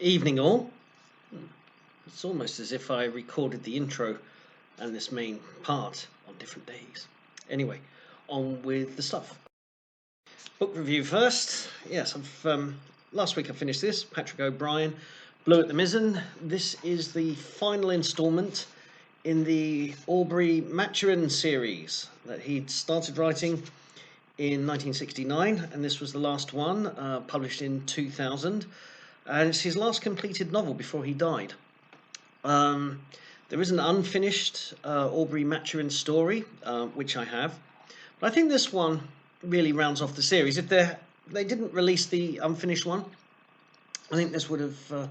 Evening all. It's almost as if I recorded the intro and this main part on different days. Anyway, on with the stuff. Book review first. Yes, last week I finished this. Patrick O'Brian, Blue at the Mizzen. This is the final instalment in the Aubrey Maturin series that he'd started writing in 1969, and this was the last one, published in 2000. And it's his last completed novel before he died. There is an unfinished Aubrey Maturin story, which I have. But I think this one really rounds off the series. If they didn't release the unfinished one, I think this would have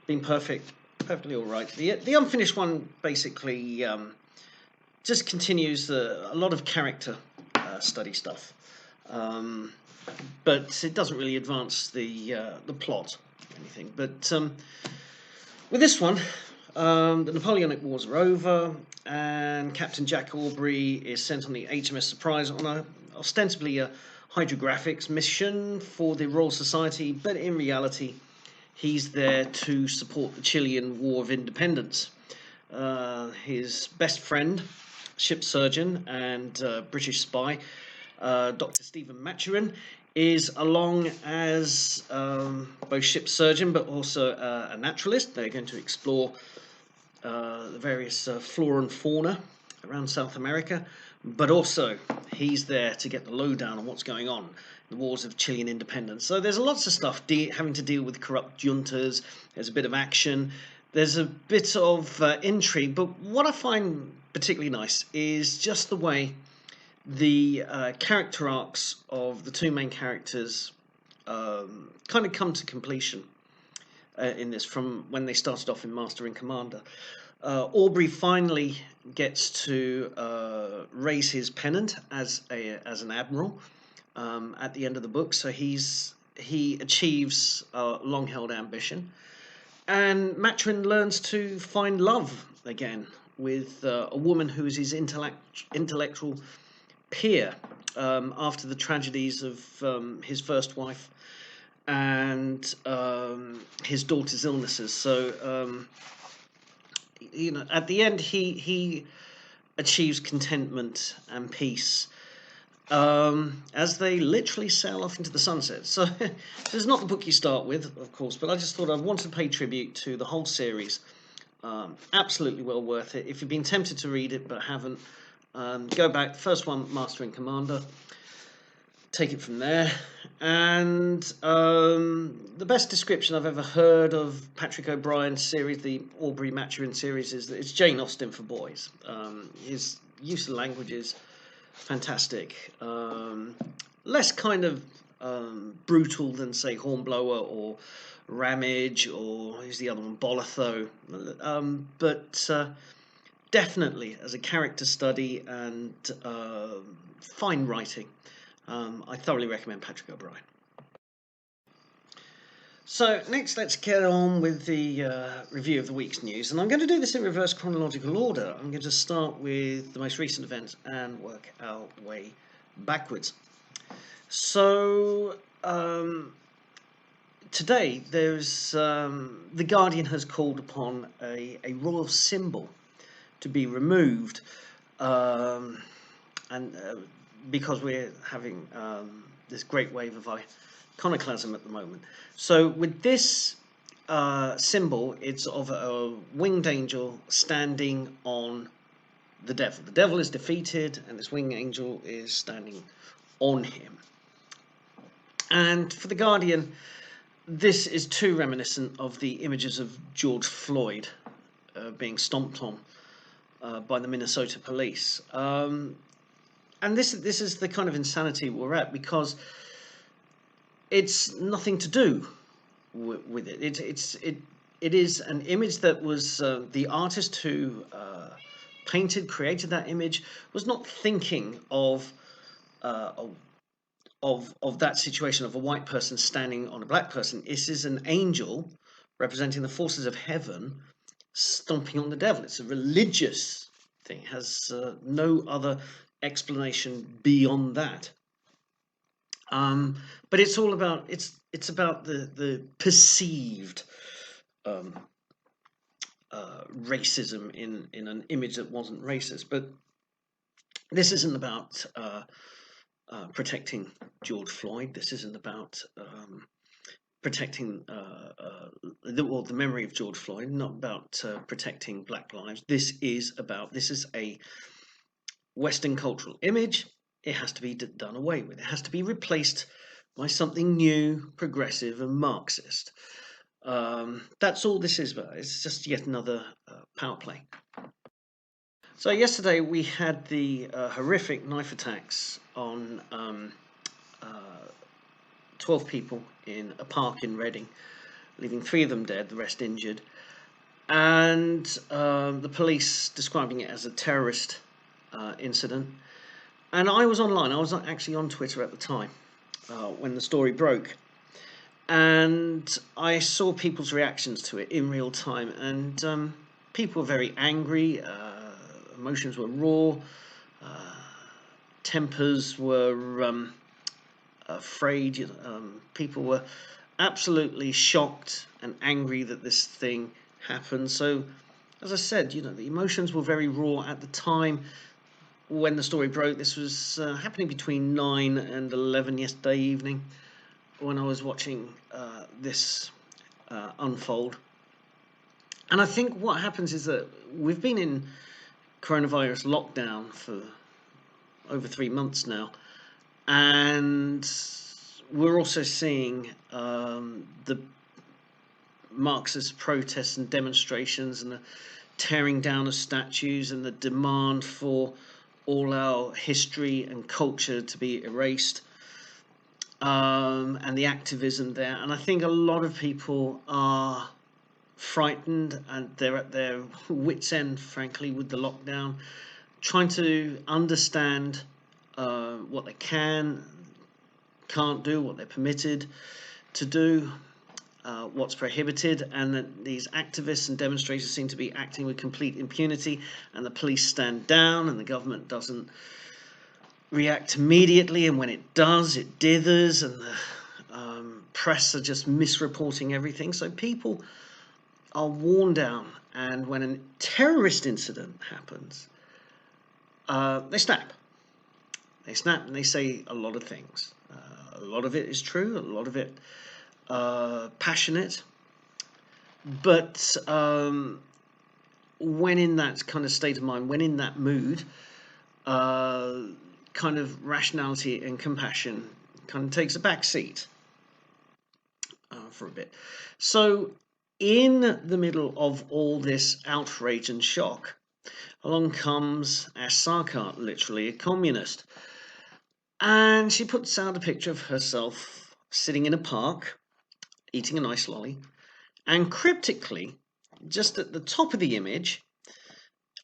been perfectly all right. The unfinished one basically just continues a lot of character study stuff, but it doesn't really advance the plot or anything. But with this one, the Napoleonic Wars are over, and Captain Jack Aubrey is sent on the HMS Surprise on ostensibly a hydrographics mission for the Royal Society, but in reality, he's there to support the Chilean War of Independence. His best friend, ship surgeon and British spy, Dr. Stephen Maturin, is along as both ship surgeon but also a naturalist. They're going to explore the various flora and fauna around South America, but also he's there to get the lowdown on what's going on, the wars of Chilean independence. So there's lots of stuff having to deal with corrupt juntas. There's a bit of action. There's a bit of intrigue, but what I find particularly nice is just the way the character arcs of the two main characters kind of come to completion in this, from when they started off in Master and Commander. Aubrey finally gets to raise his pennant as an admiral at the end of the book, so he achieves a long-held ambition, and Maturin learns to find love again with a woman who is his intellectual peer after the tragedies of his first wife and his daughter's illnesses. So at the end he achieves contentment and peace as they literally sail off into the sunset. So this is not the book you start with, of course, but I just thought I wanted to pay tribute to the whole series. Absolutely well worth it. If you've been tempted to read it but haven't, go back. First one, Master and Commander. Take it from there. And the best description I've ever heard of Patrick O'Brian's series, the Aubrey Maturin series, is that it's Jane Austen for boys. His use of language is fantastic. Less kind of brutal than, say, Hornblower or Ramage, or who's the other one, Bolitho. But definitely as a character study and fine writing. I thoroughly recommend Patrick O'Brian. So next, let's get on with the review of the week's news, and I'm going to do this in reverse chronological order. I'm going to start with the most recent events and work our way backwards. So today, there's the Guardian has called upon a royal symbol to be removed, and because we're having this great wave of iconoclasm at the moment. So with this symbol, it's of a winged angel standing on the devil. The devil is defeated, and this winged angel is standing on him. And for the Guardian, this is too reminiscent of the images of George Floyd being stomped on by the Minnesota police. And this is the kind of insanity we're at, because it's nothing to do with it. It is an image that was the artist who created that image was not thinking of that situation of a white person standing on a black person. This is an angel representing the forces of heaven stomping on the devil. It's a religious thing. It has no other explanation beyond that. But it's all about it's about the perceived um, racism in an image that wasn't racist. But this isn't about protecting George Floyd. This isn't about protecting the memory of George Floyd. Not about protecting Black lives. This is a Western cultural image. It has to be done away with. It has to be replaced by something new, progressive, and Marxist. That's all this is about. It's just yet another power play. So yesterday we had the horrific knife attacks on 12 people in a park in Reading, leaving 3 of them dead, the rest injured, and the police describing it as a terrorist incident. And I was online. I was actually on Twitter at the time when the story broke, and I saw people's reactions to it in real time, and people were very angry. Emotions were raw. Tempers were afraid. People were absolutely shocked and angry that this thing happened. So, as I said, the emotions were very raw at the time. When the story broke, this was happening between 9 and 11 yesterday evening when I was watching this unfold. And I think what happens is that we've been in coronavirus lockdown for over 3 months now, and we're also seeing the Marxist protests and demonstrations and the tearing down of statues and the demand for all our history and culture to be erased, and the activism there. And I think a lot of people are frightened and they're at their wits' end, frankly, with the lockdown, trying to understand what they can't do, what they're permitted to do, what's prohibited, and that these activists and demonstrators seem to be acting with complete impunity, and the police stand down and the government doesn't react immediately, and when it does, it dithers, and the press are just misreporting everything. So people are worn down, and when a terrorist incident happens, they snap. They snap and they say a lot of things. A lot of it is true, a lot of it passionate, but when in that kind of state of mind, when in that mood, kind of rationality and compassion kind of takes a back seat for a bit. So in the middle of all this outrage and shock, along comes Ash Sarkar, literally a communist, and she puts out a picture of herself sitting in a park eating a nice lolly, and cryptically, just at the top of the image,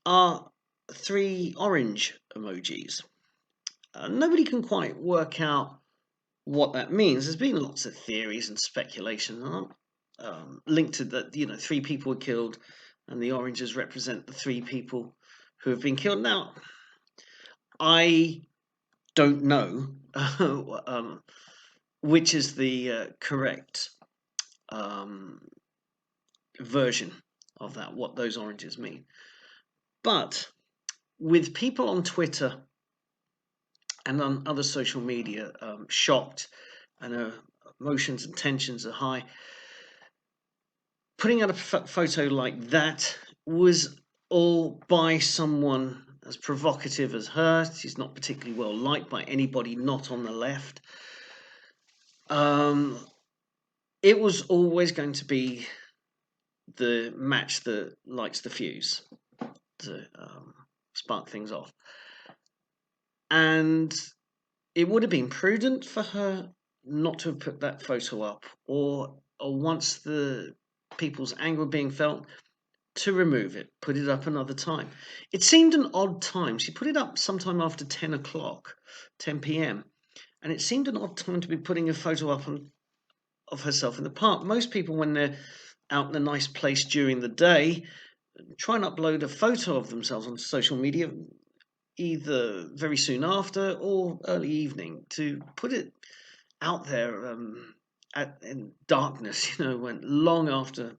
are 3 orange emojis. Nobody can quite work out what that means. There's been lots of theories and speculation linked to that. 3 people were killed, and the oranges represent the 3 people who have been killed. Now, I don't know which is the correct version of that, what those oranges mean. But with people on Twitter and on other social media shocked, and emotions and tensions are high, putting out a photo like that was all by someone as provocative as her. She's not particularly well liked by anybody not on the left. It was always going to be the match that lights the fuse to spark things off. And it would have been prudent for her not to have put that photo up, or once the people's anger being felt, to remove it, put it up another time. It seemed an odd time. She put it up sometime after 10 o'clock, 10 p.m. And it seemed an odd time to be putting a photo up of herself in the park. Most people, when they're out in a nice place during the day, try and upload a photo of themselves on social media either very soon after or early evening, to put it out there in darkness, when long after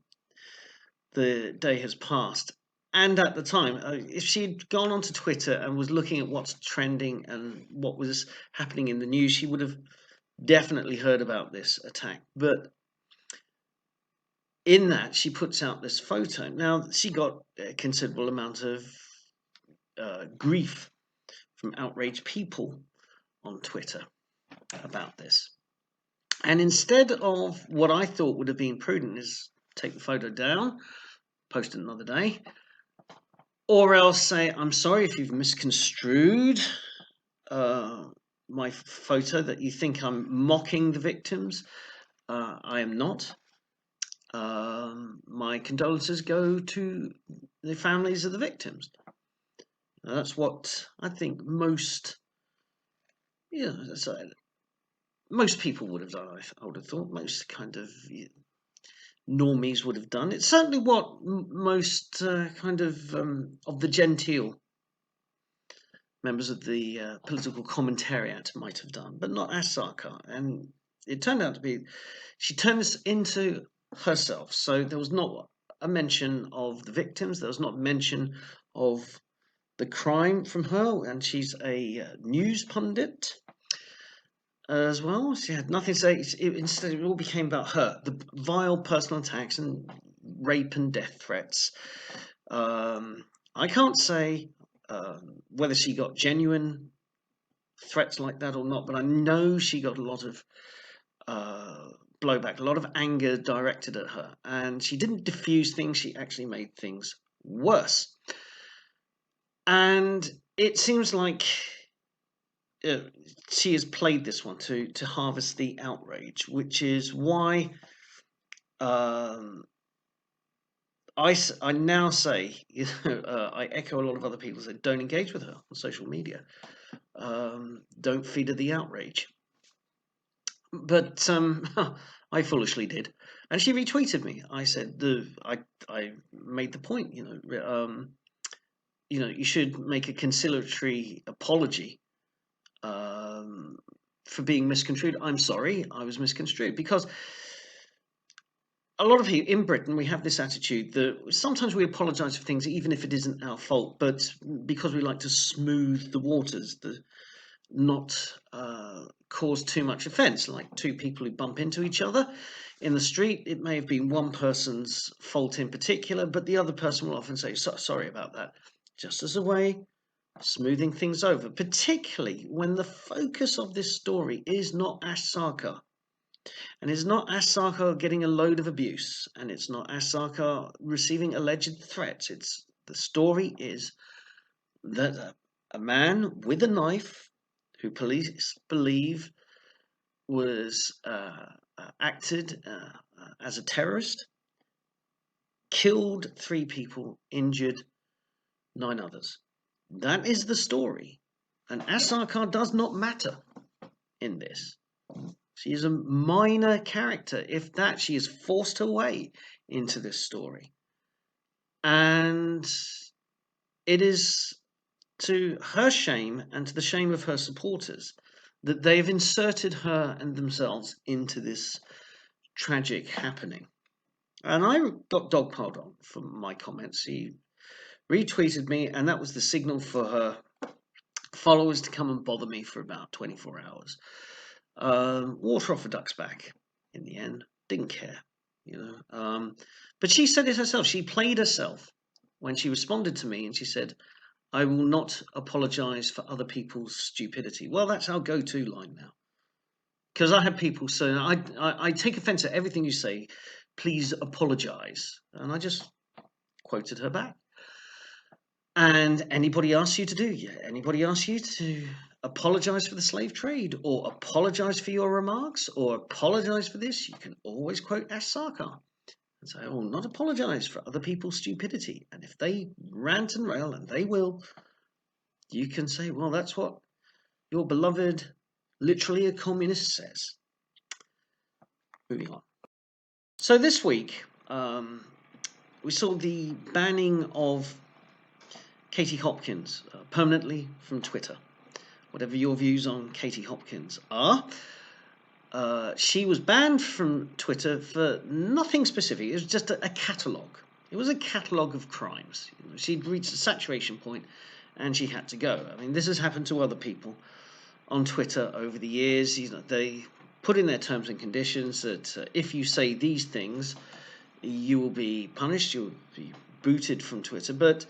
the day has passed. And at the time, if she'd gone onto Twitter and was looking at what's trending and what was happening in the news, she would have definitely heard about this attack. But in that, she puts out this photo. Now, she got a considerable amount of grief from outraged people on Twitter about this. And instead of what I thought would have been prudent is take the photo down, post it another day, or else say, I'm sorry if you've misconstrued my photo, that you think I'm mocking the victims. I am not. My condolences go to the families of the victims. Now, that's what I think most people would have done. I would have thought most kind of normies would have done. It's certainly what most kind of the genteel members of the political commentariat might have done, but not Asaka. And it turned out to be, she turned this into herself. So there was not a mention of the victims. There was not a mention of the crime from her. And she's a news pundit as well. She had nothing to say. Instead, it all became about her, the vile personal attacks and rape and death threats. I can't say whether she got genuine threats like that or not, but I know she got a lot of blowback, a lot of anger directed at her, and she didn't diffuse things, she actually made things worse. And it seems like she has played this one to harvest the outrage, which is why I now say, I echo a lot of other people say, don't engage with her on social media. Don't feed her the outrage. But I foolishly did, and she retweeted me. I said I made the point. You should make a conciliatory apology for being misconstrued. I'm sorry, I was misconstrued, because a lot of people in Britain, we have this attitude that sometimes we apologise for things even if it isn't our fault, but because we like to smooth the waters, not cause too much offence. Like two people who bump into each other in the street, it may have been one person's fault in particular, but the other person will often say, sorry about that, just as a way of smoothing things over, particularly when the focus of this story is not Asaka. And it's not Asaka getting a load of abuse, and it's not Asaka receiving alleged threats. The story is that a man with a knife, who police believe was acted as a terrorist, killed 3 people, injured 9 others. That is the story. And Asaka does not matter in this. She is a minor character, if that. She is forced her way into this story. And it is to her shame and to the shame of her supporters that they've inserted her and themselves into this tragic happening. And I got dogpiled on for my comments. He retweeted me, and that was the signal for her followers to come and bother me for about 24 hours. Water off a duck's back in the end. Didn't care, but she said it herself. She played herself when she responded to me, and she said, I will not apologise for other people's stupidity. Well, that's our go-to line now. Because I had people saying, I take offence at everything you say. Please apologise. And I just quoted her back. And anybody asks you to do, anybody asks you to apologise for the slave trade, or apologise for your remarks, or apologise for this, you can always quote Asaka and say, I will not apologise for other people's stupidity. And if they rant and rail, and they will, you can say, well, that's what your beloved, literally a communist, says. Moving on. So this week, we saw the banning of Katie Hopkins permanently from Twitter. Whatever your views on Katie Hopkins are, she was banned from Twitter for nothing specific. It was just a catalogue It was a catalogue of crimes. She'd reached a saturation point, and she had to go. I mean, this has happened to other people on Twitter over the years. They put in their terms and conditions that if you say these things, you will be punished. You'll be booted from Twitter. But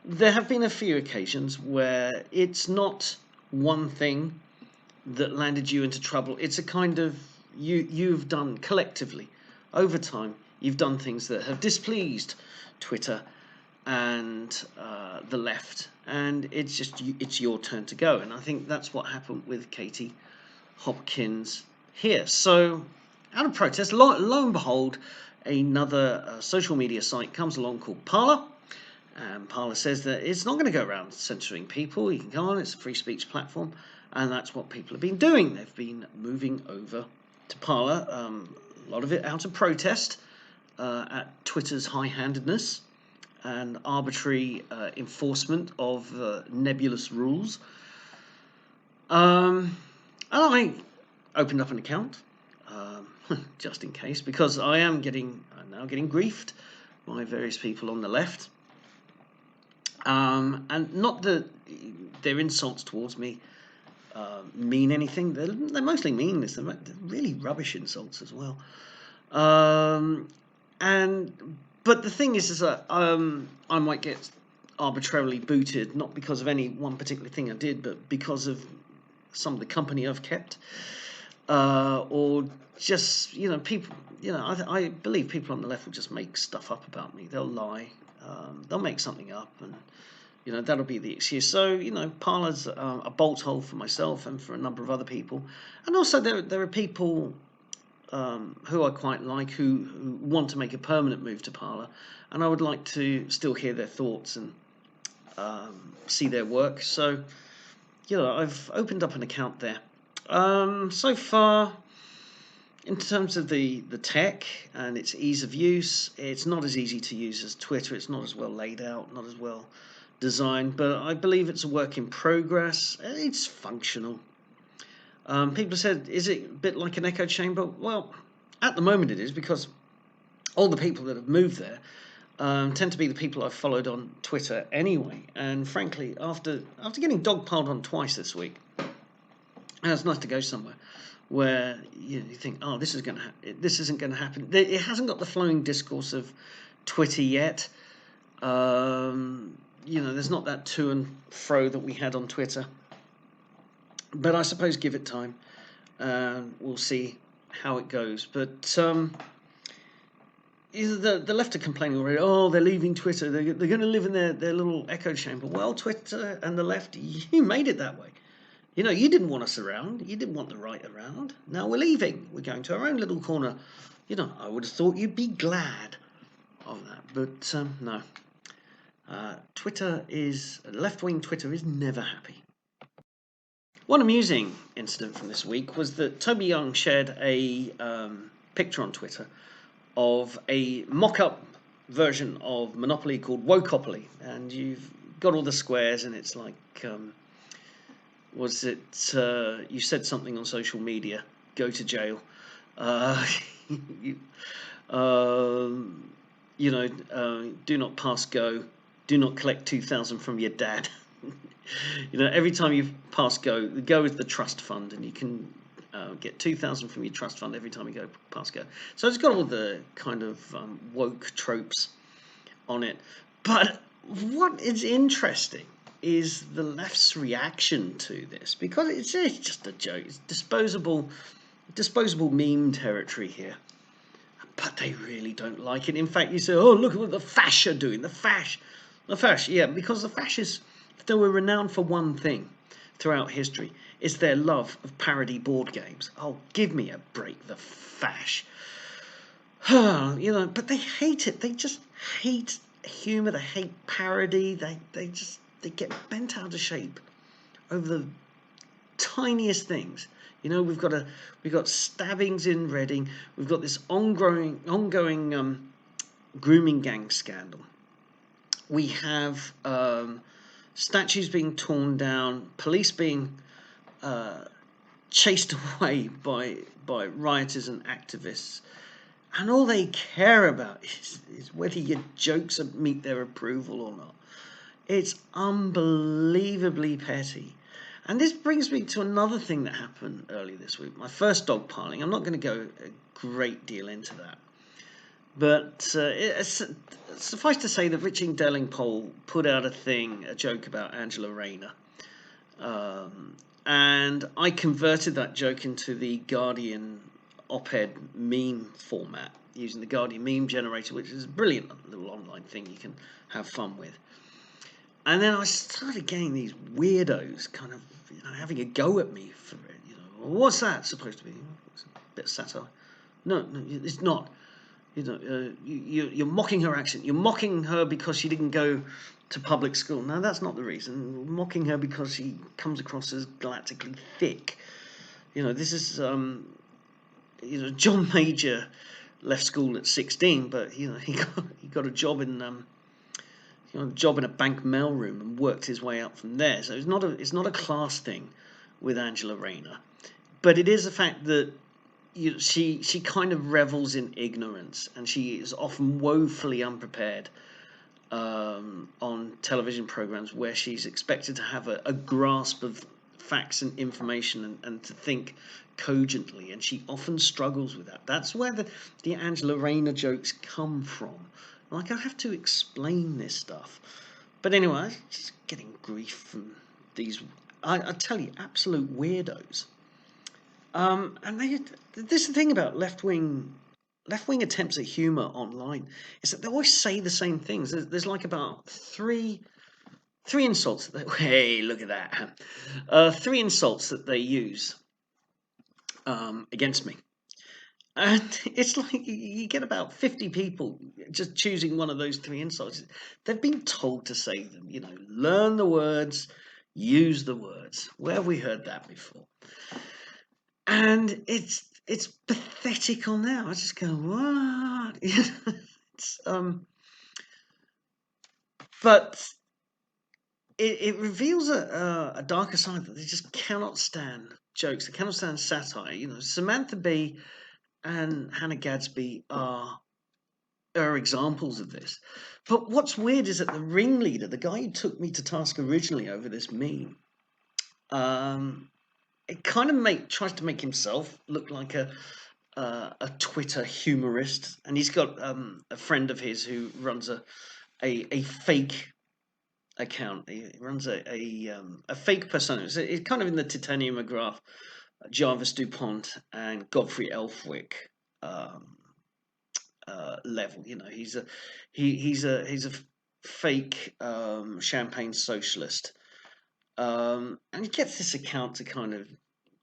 there have been a few occasions where it's not one thing that landed you into trouble. It's a kind of you've done collectively over time. You've done things that have displeased Twitter and the left, and it's your turn to go. And I think that's what happened with Katie Hopkins here. So, out of protest, lo and behold, another social media site comes along called Parler. And Parler says that it's not going to go around censoring people. You can go on, it's a free speech platform, and that's what people have been doing. They've been moving over to Parler, a lot of it out of protest at Twitter's high-handedness and arbitrary enforcement of nebulous rules. And I opened up an account just in case, because I'm now getting griefed by various people on the left. And not that their insults towards me mean anything. They're mostly meaningless. They're really rubbish insults as well. But the thing is that I might get arbitrarily booted, not because of any one particular thing I did, but because of some of the company I've kept, or just people. I believe people on the left will just make stuff up about me. They'll lie. They'll make something up, and that'll be the excuse. So Parler's a bolt hole for myself and for a number of other people, and also there are people who I quite like who want to make a permanent move to Parler, and I would like to still hear their thoughts and see their work. So I've opened up an account there. So far, in terms of the tech and its ease of use, it's not as easy to use as Twitter. It's not as well laid out, not as well designed, but I believe it's a work in progress. It's functional. People said, is it a bit like an echo chamber? Well, at the moment it is, because all the people that have moved there tend to be the people I've followed on Twitter anyway. And frankly, after getting dogpiled on twice this week, it's nice to go somewhere where you think, oh, this isn't going to happen. It hasn't got the flowing discourse of Twitter yet. There's not that to and fro that we had on Twitter. But I suppose give it time. We'll see how it goes. But the left are complaining already. Oh, they're leaving Twitter. They're going to live in their little echo chamber. Well, Twitter and the left, you made it that way. You didn't want us around. You didn't want the right around. Now we're leaving. We're going to our own little corner. I would have thought you'd be glad of that. But no. Left-wing Twitter is never happy. One amusing incident from this week was that Toby Young shared a picture on Twitter of a mock-up version of Monopoly called Wokopoly, and you've got all the squares, and it's like, you said something on social media, go to jail, do not pass go, do not collect 2,000 from your dad. Every time you pass go is the trust fund, and you can get 2,000 from your trust fund every time you go past go. So it's got all the kind of woke tropes on it. But what is interesting is the left's reaction to this, because it's just a joke. It's disposable meme territory here. But they really don't like it. In fact, you say, oh, look at what the fash are doing. The fash, yeah, because the fascists, if they were renowned for one thing throughout history, it's their love of parody board games. Oh, give me a break, the fash. But they hate it. They just hate humour. They hate parody. They get bent out of shape over the tiniest things. We've got stabbings in Reading. We've got this ongoing grooming gang scandal. We have statues being torn down, police being chased away by rioters and activists, and all they care about is whether your jokes meet their approval or not. It's unbelievably petty. And this brings me to another thing that happened earlier this week. My first dog piling. I'm not going to go a great deal into that. But suffice to say that Richard Delingpole put out a joke about Angela Rayner. And I converted that joke into the Guardian op-ed meme format using the Guardian meme generator, which is a brilliant little online thing you can have fun with. And then I started getting these weirdos kind of having a go at me for it. What's that supposed to be? It's a bit of satire. No, it's not. You're mocking her accent. You're mocking her because she didn't go to public school. No, that's not the reason. You're mocking her because she comes across as galactically thick. This is John Major left school at 16, but he got a job in a bank mailroom and worked his way up from there. So it's not a class thing with Angela Rayner, but it is the fact that she kind of revels in ignorance, and she is often woefully unprepared on television programs where she's expected to have a grasp of facts and information and to think cogently, and she often struggles with that. That's where the Angela Rayner jokes come from. Like, I have to explain this stuff. But anyway, I'm just getting grief from these, I tell you, absolute weirdos. And this is the thing about left-wing attempts at humour online, is that they always say the same things. There's like about three insults. Hey, look at that. 3 insults that they use against me. And it's like you get about 50 people just choosing one of those 3 insults. They've been told to say them, learn the words, use the words. Where have we heard that before? And it's pathetic on there. I just go, what? But it reveals a darker side that they just cannot stand jokes. They cannot stand satire. Samantha Bee and Hannah Gadsby are examples of this. But what's weird is that the ringleader, the guy who took me to task originally over this meme, it kind of tries to make himself look like a Twitter humorist, and he's got a friend of his who runs a fake account. He runs a fake persona. It's kind of in the Titanium McGrath, Jarvis Dupont, and Godfrey Elfwick level. He's a fake champagne socialist, and he gets this account to kind of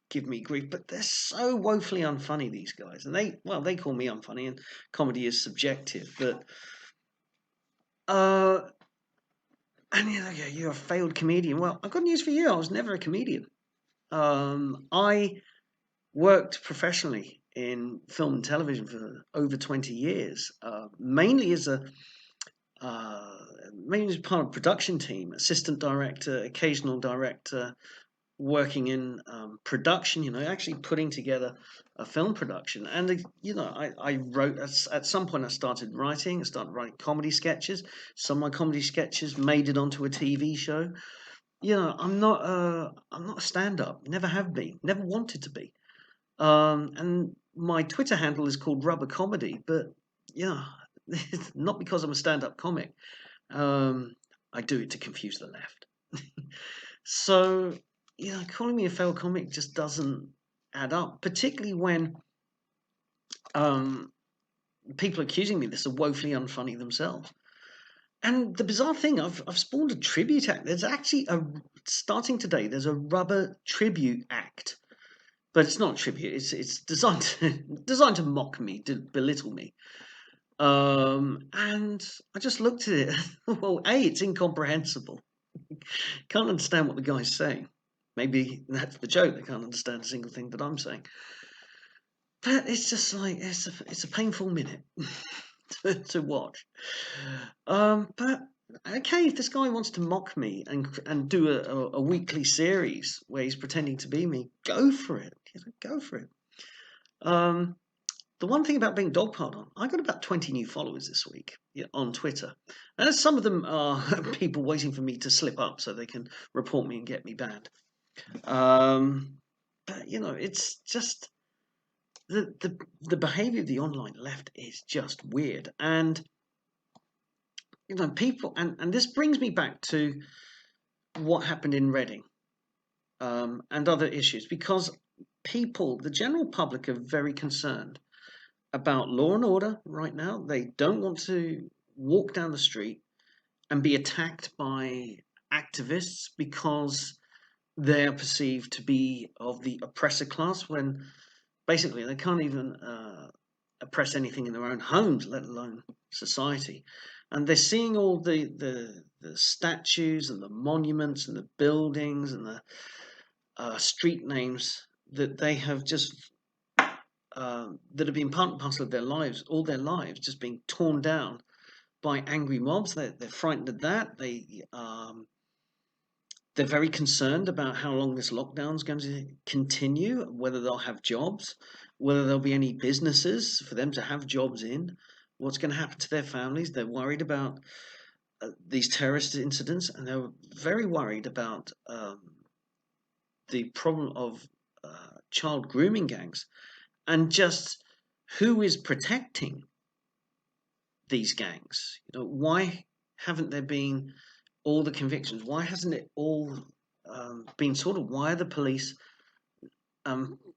give me grief, but they're so woefully unfunny, these guys, and they call me unfunny, and comedy is subjective, but and you're a failed comedian. Well, I've got news for you. I was never a comedian. I worked professionally in film and television for over 20 years, mainly as part of a production team, assistant director, occasional director, working in production, actually putting together a film production. And, I wrote, at some point I started writing comedy sketches. Some of my comedy sketches made it onto a TV show. I'm not a stand-up, never have been, never wanted to be. And my Twitter handle is called Rubber Comedy, but it's not because I'm a stand-up comic. I do it to confuse the left. So, calling me a failed comic just doesn't add up, particularly when people accusing me of this are woefully unfunny themselves. And the bizarre thing, I've spawned a tribute act. There's actually starting today, there's a Rubber Tribute Act. But it's not a tribute. It's designed to mock me, to belittle me. And I just looked at it. Well, it's incomprehensible. Can't understand what the guy's saying. Maybe that's the joke. They can't understand a single thing that I'm saying. But it's just like it's a painful minute to watch. But okay, if this guy wants to mock me and do a weekly series where he's pretending to be me, go for it. Go for it. the one thing about being dogpiled on, I got about 20 new followers this week, yeah, on Twitter. And some of them are people waiting for me to slip up so they can report me and get me banned. But it's just the behaviour of the online left is just weird. And people, and this brings me back to what happened in Reading, and other issues, because people, the general public, are very concerned about law and order right now. They don't want to walk down the street and be attacked by activists because they're perceived to be of the oppressor class, when basically they can't even oppress anything in their own homes, let alone society. And they're seeing all the statues and the monuments and the buildings and the street names that they have just that have been part and parcel of their lives, all their lives, just being torn down by angry mobs. They're frightened of that. They're very concerned about how long this lockdown is going to continue, whether they'll have jobs, whether there'll be any businesses for them to have jobs in, what's going to happen to their families. They're worried about these terrorist incidents, and they're very worried about the problem of child grooming gangs, and just who is protecting these gangs. Why haven't there been all the convictions? Why hasn't it all been sorted? Why are the police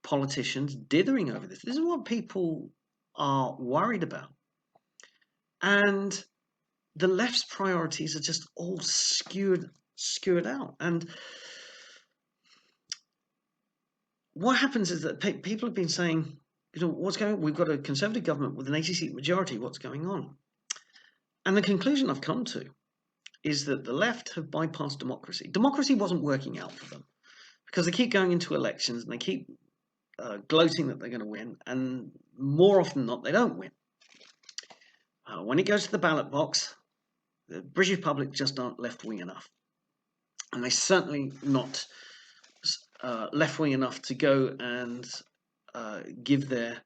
politicians dithering over this? This is what people are worried about. And the left's priorities are just all skewered out. And what happens is that people have been saying, what's going on? We've got a Conservative government with an 80-seat majority. What's going on? And the conclusion I've come to is that the left have bypassed democracy. Democracy wasn't working out for them because they keep going into elections and they keep gloating that they're going to win, and more often than not, they don't win. When it goes to the ballot box, the British public just aren't left-wing enough. And they're certainly not left-wing enough to go and give their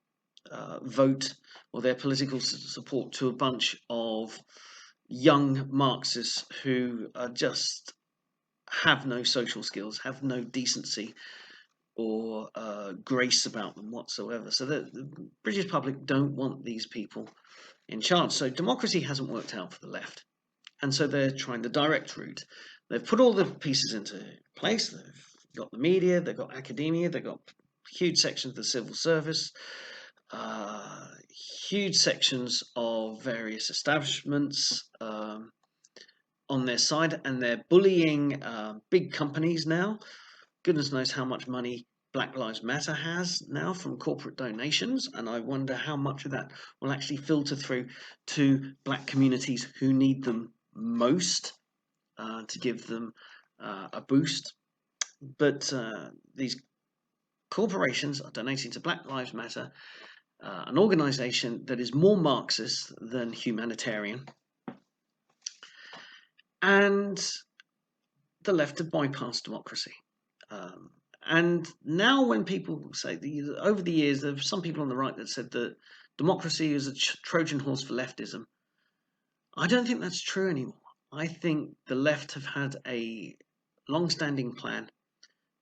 vote or their political support to a bunch of young Marxists who just have no social skills, have no decency or grace about them whatsoever. So the British public don't want these people in charge. So democracy hasn't worked out for the left. And so they're trying the direct route. They've put all the pieces into place. They've got the media, they've got academia, they've got huge sections of the civil service, huge sections of various establishments on their side, and they're bullying big companies now. Goodness knows how much money Black Lives Matter has now from corporate donations, and I wonder how much of that will actually filter through to black communities who need them most, to give them a boost. But these corporations are donating to Black Lives Matter, an organisation that is more Marxist than humanitarian. And the left have bypassed democracy. And now when people say, over the years, there are some people on the right that said that democracy is a Trojan horse for leftism. I don't think that's true anymore. I think the left have had a long-standing plan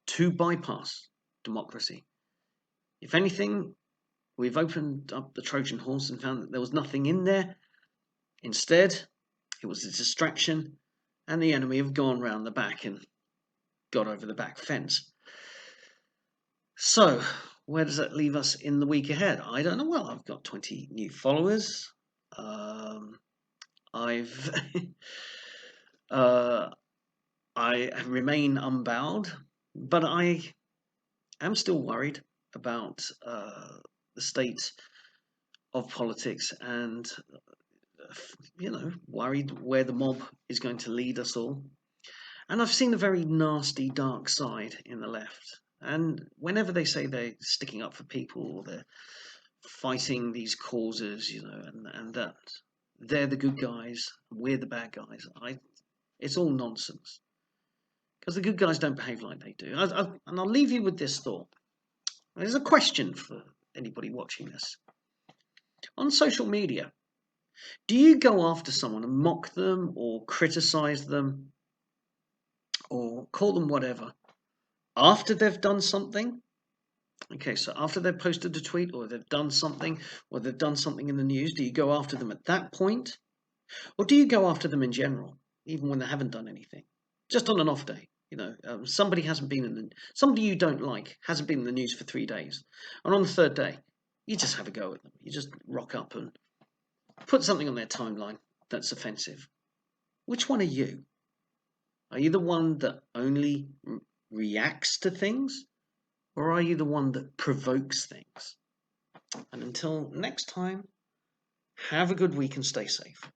to bypass democracy. If anything, we've opened up the Trojan horse and found that there was nothing in there. Instead, it was a distraction, and the enemy have gone round the back and got over the back fence. So, where does that leave us in the week ahead? I don't know. Well, I've got 20 new followers. I remain unbowed, but I am still worried about the state of politics, and worried where the mob is going to lead us all. And I've seen a very nasty, dark side in the left. And whenever they say they're sticking up for people, or they're fighting these causes, and that they're the good guys, we're the bad guys, it's all nonsense. Because the good guys don't behave like they do. And I'll leave you with this thought. There's a question for anybody watching this. On social media, do you go after someone and mock them or criticize them or call them whatever after they've done something? Okay, so after they've posted a tweet or they've done something or they've done something in the news, do you go after them at that point? Or do you go after them in general, even when they haven't done anything? Just on an off day, somebody hasn't been somebody you don't like hasn't been in the news for 3 days. And on the third day, you just have a go at them. You just rock up and put something on their timeline that's offensive. Which one are you? Are you the one that only reacts to things? Or are you the one that provokes things? And until next time, have a good week and stay safe.